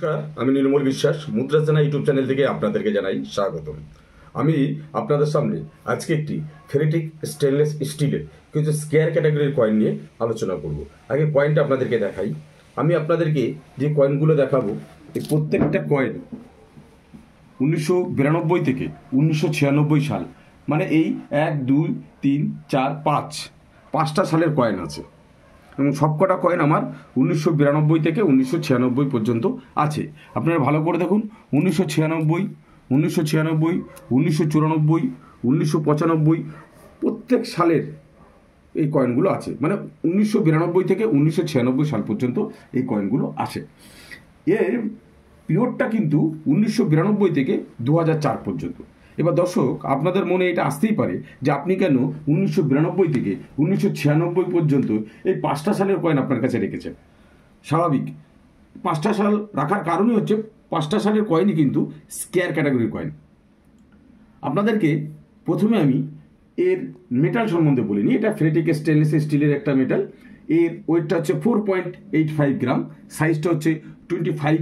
নমস্কার, আমি নীলমল বিশ্বাস মুদ্রাসেনা ইউটিউব চ্যানেল থেকে আপনাদেরকে জানাই স্বাগতম। আমি আপনাদের সামনে আজকে একটি ফেরিটিক স্টেনলেস স্টিলের কিছু স্কেয়ার ক্যাটাগরির কয়েন নিয়ে আলোচনা করব। আগে কয়েনটা আপনাদেরকে দেখাই। আমি আপনাদেরকে যে কয়েনগুলো দেখাবো এই প্রত্যেকটা কয়েন 1992 থেকে 1996 সাল, মানে এই 1, 2, 3, 4, 5টা সালের কয়েন আছে এবং সবকটা কয়েন আমার 1992 থেকে 1996 পর্যন্ত আছে। আপনারা ভালো করে দেখুন, 1996, 1996, 1994, 1995 প্রত্যেক সালের এই কয়েনগুলো আছে, মানে 1992 থেকে 1996 সাল পর্যন্ত এই কয়েনগুলো আসে। এর পিরিয়ডটা কিন্তু 1992 থেকে 2004 পর্যন্ত। এবার দর্শক, আপনাদের মনে এটা আসতেই পারে যে আপনি কেন 1992 থেকে 1996 পর্যন্ত এই 5টা সালের কয়েন আপনার কাছে রেখেছেন। স্বাভাবিক, 5টা সাল রাখার কারণই হচ্ছে 5টা সালের কয়েনই কিন্তু স্কেয়ার ক্যাটাগরির কয়েন। আপনাদেরকে প্রথমে আমি এর মেটাল সম্বন্ধে বলিনি। এটা ফেরিটিক স্টেনলেস স্টিলের একটা মেটাল। এর ওয়েটটা হচ্ছে 4.85 গ্রাম, সাইজটা হচ্ছে 25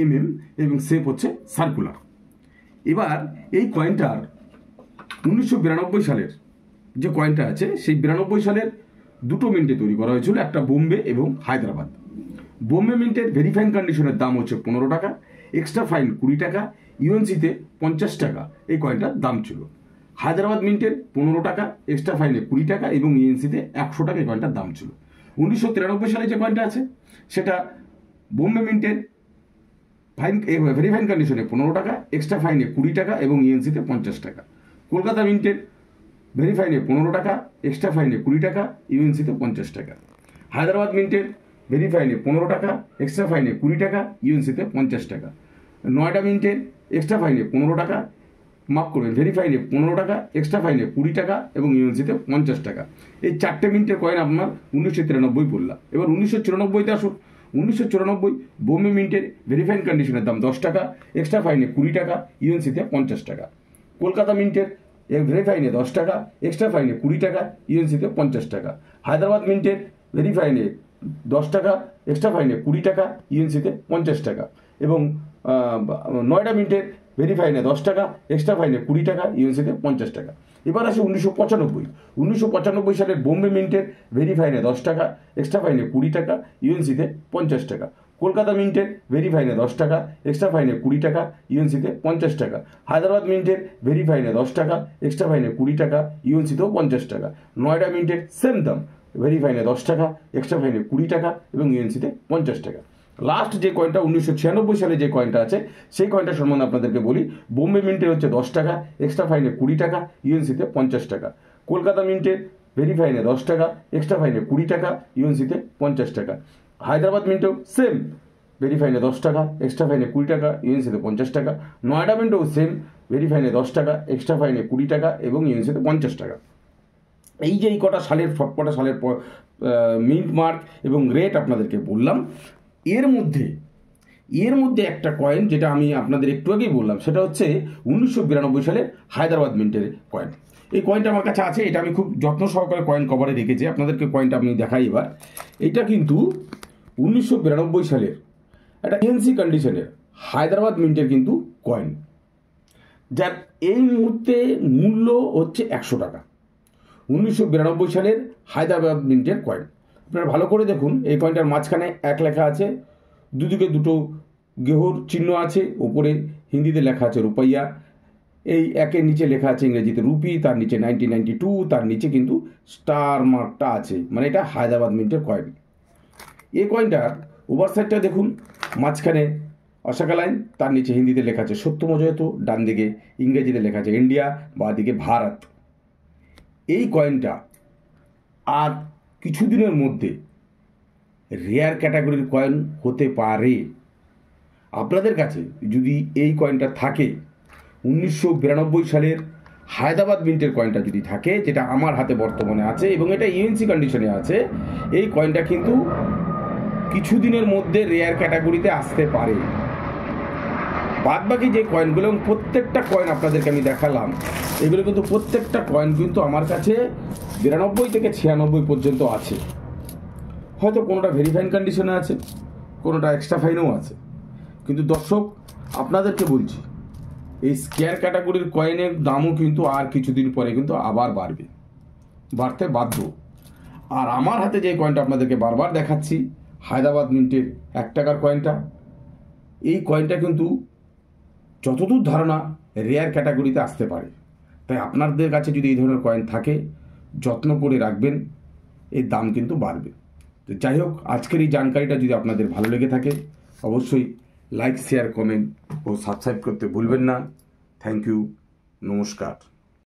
mm এবং শেপ হচ্ছে সার্কুলার। এবার এই কয়েনটার 1992 সালের যে কয়েনটা আছে, সেই 92 সালের দুটো মিন্টে তৈরি করা হয়েছিল, একটা বোম্বে এবং হায়দ্রাবাদ। বোম্বে মিন্টের ভেরিফাইন কন্ডিশনের দাম হচ্ছে 15 টাকা, এক্সট্রা ফাইন 20 টাকা, ইউএনসিতে 50 টাকা এই কয়েনটার দাম ছিল। হায়দ্রাবাদ মিন্টের 15 টাকা, এক্সট্রা ফাইনে 20 টাকা এবং ইউএনসিতে 100 টাকা এই কয়েনটার দাম ছিল। 1993 সালে যে কয়েনটা আছে সেটা বোম্বে মিন্টের ভেরিফাইন কন্ডিশনে 15 টাকা, এক্সট্রা ফাইনে 20 টাকা এবং ইএনসিতে 50 টাকা। কলকাতা মিন্টের ভেরিফাইনে 15 টাকা, এক্সট্রা ফাইনে 20 টাকা, ইউএনসিতে 50 টাকা। হায়দ্রাবাদ মিন্টের ভেরিফাইনে 15 টাকা, এক্সট্রা ফাইনে 20 টাকা, ইউএনসিতে 50 টাকা। নয়ডা মিন্টের এক্সট্রা ফাইনে 15 টাকা, মাফ করবেন, ভেরিফাইনে 15 টাকা, এক্সট্রা ফাইনে 20 টাকা এবং ইউএনসিতে 50 টাকা। এই 4টে মিন্টের কয়েন আপনার 1993 বললাম। এবার 1994তে আসুন। 1994 বোম্বে মিন্টের ভেরিফাইন কন্ডিশনের দাম 10 টাকা, এক্সট্রা ফাইনে 20 টাকা, ইউএনসিতে 50 টাকা। কলকাতা মিন্টের ভেরিফাইনে 10 টাকা, এক্সট্রা ফাইনে 20 টাকা, ইউএনসিতে 50 টাকা। হায়দ্রাবাদ মিন্টের ভেরিফাইনে 10 টাকা, এক্সট্রা ফাইনে 20 টাকা, ইউএনসিতে 50 টাকা। এবং নয়ডা মিন্টের ভেরিফাইনে 10 টাকা, এক্সট্রা ফাইনে 20 টাকা, ইউএনসিতে 50 টাকা। এবার আসে 1995 সালের বোম্বে মিন্টের ভেরিফাইনে 10 টাকা, এক্সট্রা ফাইনে 20 টাকা, ইউএনসিতে 50 টাকা। কলকাতা মিন্টের ভেরিফাইনে 10 টাকা, এক্সট্রা ফাইনে 20 টাকা, ইউএনসিতে 50 টাকা। হায়দ্রাবাদ মিন্টের ভেরিফাইনে 10 টাকা, এক্সট্রা ফাইনে 20 টাকা, ইউএনসিতেও 50 টাকা। নয়ডা মিন্টের সেম দাম, ভেরিফাইনে 10 টাকা, এক্সট্রা ফাইনে 20 টাকা এবং ইউএনসিতে 50 টাকা। লাস্ট যে কয়েনটা 1996 সালে যে কয়েনটা আছে সেই কয়েনটা সম্বন্ধে আপনাদেরকে বলি। বোম্বে মিন্টের হচ্ছে 10 টাকা, এক্সট্রা ফাইনে 20 টাকা, ইউএনসিতে 50 টাকা। কলকাতা মিন্টের ভেরিফাইনে 10 টাকা, এক্সট্রা ফাইনে 20 টাকা, ইউএনসিতে 50 টাকা। হায়দ্রাবাদ মিন্টেও সেম, ভেরিফাইনে 10 টাকা, এক্সট্রা ফাইনে 20 টাকা, ইউএনসিতে 50 টাকা। নয়ডা মিন্টেও সেম, ভেরিফাইনে 10 টাকা, এক্সট্রা ফাইনে 20 টাকা এবং ইউএনসিতে 50 টাকা। এই যে এই কটা সালের সবকটা সালের মিন্ট মার্ক এবং রেট আপনাদেরকে বললাম। এর মধ্যে একটা কয়েন যেটা আমি আপনাদের একটু আগেই বললাম, সেটা হচ্ছে 1992 সালের হায়দ্রাবাদ মিন্টের কয়েন। এই কয়েনটা আমার কাছে আছে, এটা আমি খুব যত্ন সহকারে কয়েন কভারে রেখেছি। আপনাদেরকে কয়েনটা আমি দেখাই এবার। এটা কিন্তু 1992 সালের একটা ইএনসি কন্ডিশনের হায়দ্রাবাদ মিন্টের কিন্তু কয়েন, যার এই মুহূর্তে মূল্য হচ্ছে 100 টাকা। 1992 সালের হায়দ্রাবাদ মিন্টের কয়েন। আপনারা ভালো করে দেখুন, এই কয়েনটার মাঝখানে 1 লেখা আছে, দুদিকে দুটো গেহর চিহ্ন আছে, ওপরে হিন্দিতে লেখা আছে রুপাইয়া, এই 1-এর নিচে লেখা আছে ইংরেজিতে রুপি, তার নিচে 1992, তার নিচে কিন্তু স্টার মার্কটা আছে, মানে এটা হায়দ্রাবাদ মিন্টের কয়েন। এই কয়েনটার ওভার সাইডটা দেখুন, মাঝখানে অশোকা লাইন, তার নিচে হিন্দিতে লেখা আছে সত্যমজয়ত, ডান দিকে ইংরেজিতে লেখা আছে ইন্ডিয়া, বা দিকে ভারত। এই কয়েনটা আর কিছুদিনের মধ্যে রেয়ার ক্যাটাগরির কয়েন হতে পারে। আপনাদের কাছে যদি এই কয়েনটা থাকে, 1992 সালের হায়দ্রাবাদ মিন্টের কয়েনটা যদি থাকে, যেটা আমার হাতে বর্তমানে আছে এবং এটা ইউএনসি কন্ডিশনে আছে, এই কয়েনটা কিন্তু কিছুদিনের মধ্যে রেয়ার ক্যাটাগরিতে আসতে পারে। বাদবাকি যে কয়েনগুলো, এবং প্রত্যেকটা কয়েন আপনাদেরকে আমি দেখালাম, এগুলো কিন্তু প্রত্যেকটা কয়েন কিন্তু আমার কাছে 92 থেকে 96 পর্যন্ত আছে। হয়তো কোনোটা ভেরিফাইন কন্ডিশনে আছে, কোনোটা এক্সট্রা ফাইনেও আছে। কিন্তু দর্শক আপনাদেরকে বলছি, এই স্কেয়ার ক্যাটাগরির কয়েনের দামও কিন্তু আর কিছুদিন পরে কিন্তু আবার বাড়তে বাধ্য। আর আমার হাতে যে কয়েনটা আপনাদেরকে বারবার দেখাচ্ছি, হায়দ্রাবাদ মিন্টের 1 টাকার কয়েনটা, এই কয়েনটা কিন্তু যতদূর ধারণা রেয়ার ক্যাটাগরিতে আসতে পারে। তাই আপনাদের কাছে যদি এই ধরনের কয়েন থাকে যত্ন করে রাখবেন, এর দাম কিন্তু বাড়বে। তো যাই হোক, আজকের এই জানকারিটা যদি আপনাদের ভালো লেগে থাকে অবশ্যই লাইক, শেয়ার, কমেন্ট ও সাবস্ক্রাইব করতে ভুলবেন না। থ্যাংক ইউ, নমস্কার।